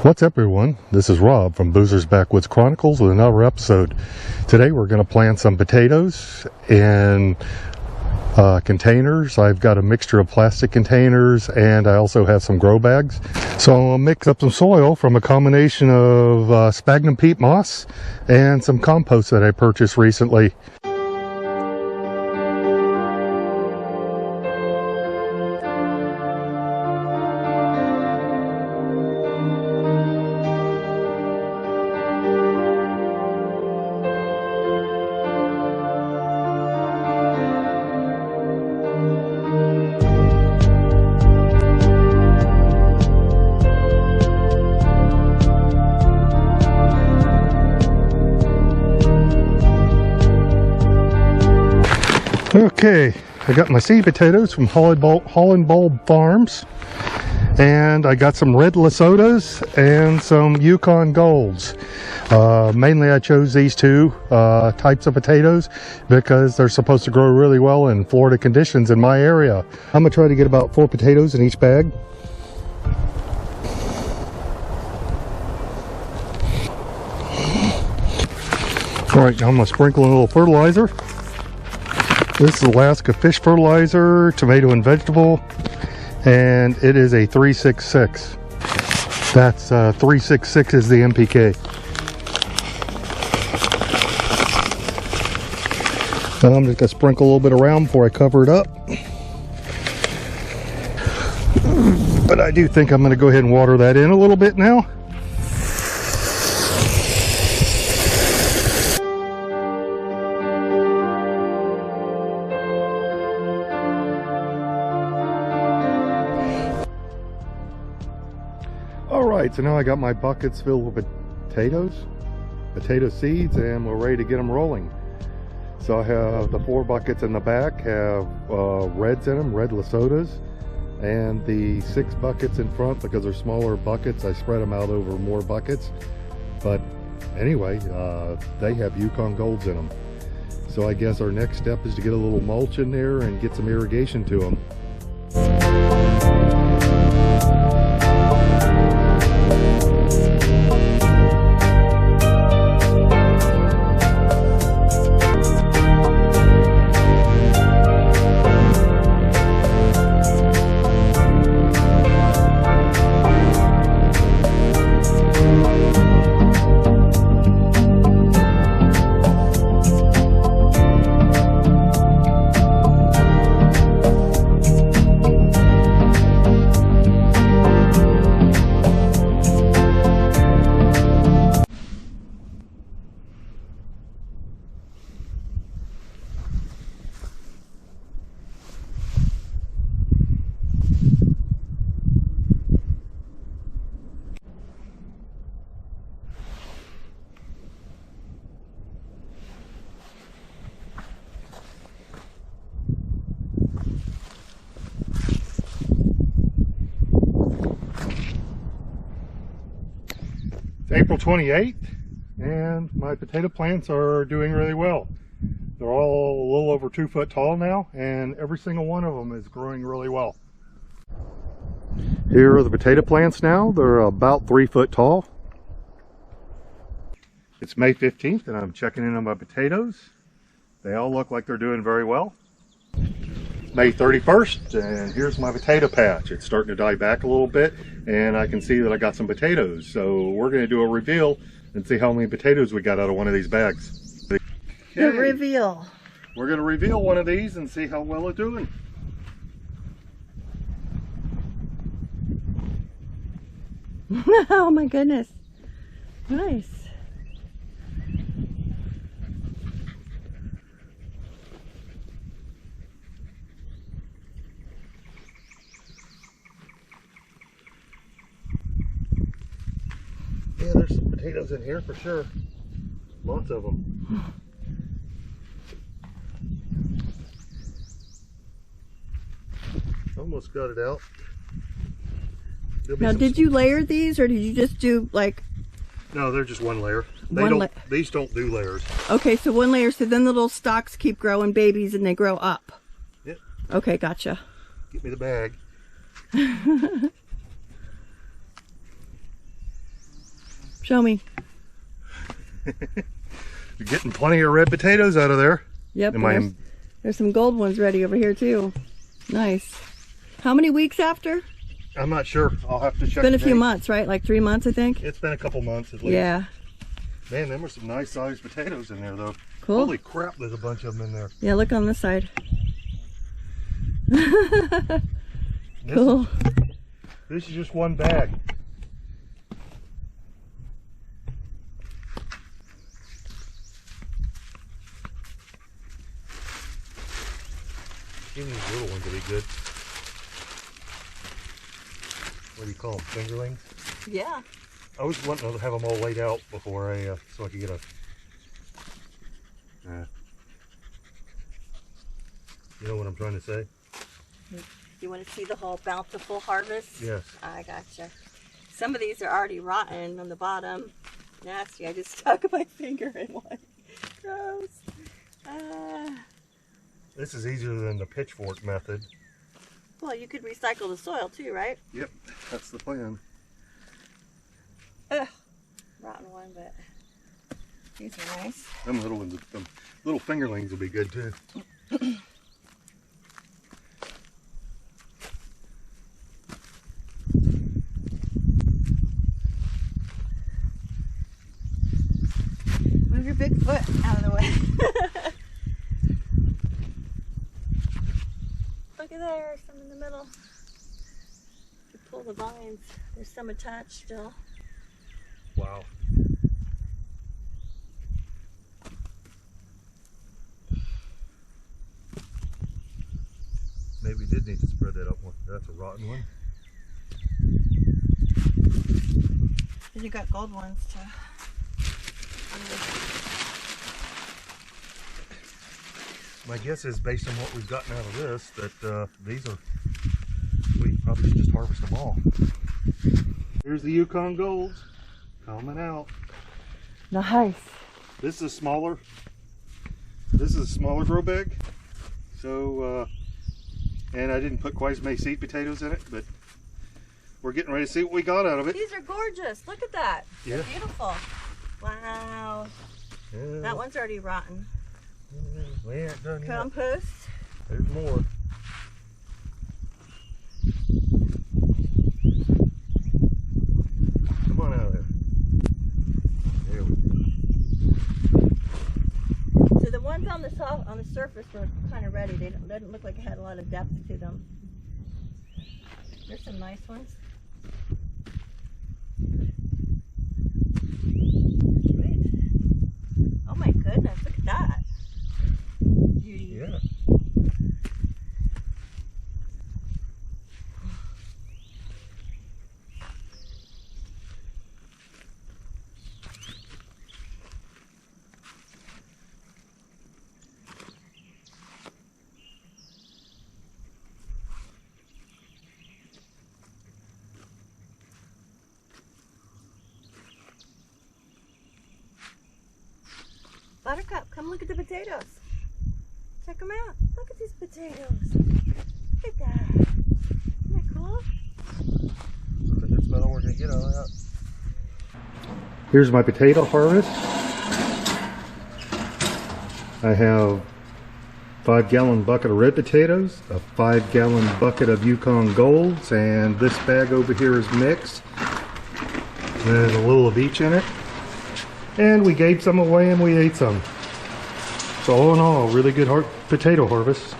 What's up, everyone? This is Rob from Boozer's Backwoods Chronicles with another episode. Today we're going to plant some potatoes in containers. I've got a mixture of plastic containers and I also have some grow bags. So I'll mix up some soil from a combination of sphagnum peat moss and some compost that I purchased recently. Okay, I got my seed potatoes from Holland Bulb Farms, and I got some red Lesotas and some Yukon Golds. Mainly I chose these two types of potatoes because they're supposed to grow really well in Florida conditions in my area. I'm going to try to get about 4 potatoes in each bag. Alright, now I'm going to sprinkle a little fertilizer. This is Alaska Fish Fertilizer, tomato and vegetable, and it is a 366. That's 366 is the NPK. And I'm just going to sprinkle a little bit around before I cover it up. But I do think I'm going to go ahead and water that in a little bit now. Alright, so now I got my buckets filled with potato seeds, and we're ready to get them rolling. So I have the 4 buckets in the back have reds in them, red Lesotas, and the 6 buckets in front, because they're smaller buckets, I spread them out over more buckets. But anyway, they have Yukon Golds in them. So I guess our next step is to get a little mulch in there and get some irrigation to them. It's April 28th, and my potato plants are doing really well. They're all a little over 2 foot tall now, and every single one of them is growing really well. Here are the potato plants now. They're about 3 foot tall. It's May 15th, and I'm checking in on my potatoes. They all look like they're doing very well. May 31st, and here's my potato patch. It's starting to die back a little bit, and I can see that I got some potatoes. So we're going to do a reveal and see how many potatoes we got out of one of these bags. Okay. The reveal. We're going to reveal one of these and see how well it's doing. Oh my goodness. Nice. Yeah, there's some potatoes in here for sure. Lots of them. Almost got it out. Now, did you layer these, or did you just do like... No, they're just one layer. These don't do layers. Okay, so one layer, so then the little stalks keep growing babies and they grow up. Yep. Okay, gotcha. Get me the bag. Show me. You're getting plenty of red potatoes out of there. Yep. There's some gold ones ready over here too. Nice. How many weeks after? I'm not sure. I'll have to check. It's been a few months, right? Like 3 months, I think. It's been a couple months at least. Yeah. Man, them are some nice sized potatoes in there though. Cool. Holy crap, there's a bunch of them in there. Yeah, look on this side. Cool. This is just one bag. Even these little ones will be good. What do you call them? Fingerlings? Yeah. I was wanting to have them all laid out before so I could get a. You know what I'm trying to say? You want to see the whole bountiful harvest? Yes. I gotcha. Some of these are already rotten on the bottom. Nasty. I just stuck my finger in one. Gross. This is easier than the pitchfork method. Well, you could recycle the soil too, right? Yep, that's the plan. Ugh. Rotten one, but these are nice. Them little ones, them little fingerlings will be good too. Move your big foot out of the way. Look at there, some in the middle. If you pull the vines, there's some attached still. Wow. Maybe we did need to spread that up more. That's a rotten one. And you got gold ones too. My guess is, based on what we've gotten out of this, that these are, we probably should just harvest them all. Here's the Yukon Golds coming out. Nice. This is a smaller grow bag. So, and I didn't put quite as many seed potatoes in it, but we're getting ready to see what we got out of it. These are gorgeous. Look at that. Yeah. They're beautiful. Wow. Yeah. That one's already rotten. We ain't done yet. Compost. There's more. Come on out of there. There we go. So the ones on the surface were kind of ready. They didn't look like it had a lot of depth to them. There's some nice ones. Sweet. Oh my goodness, look at that. Beauty. Yeah. Buttercup, come look at the potatoes. Check them out. Look at these potatoes. Look at that. Isn't that cool? But that's about all we're going to get out of that. Here's my potato harvest. I have 5-gallon bucket of red potatoes, a 5-gallon bucket of Yukon Golds, and this bag over here is mixed. There's a little of each in it. And we gave some away and we ate some. So all in all, really good potato harvest.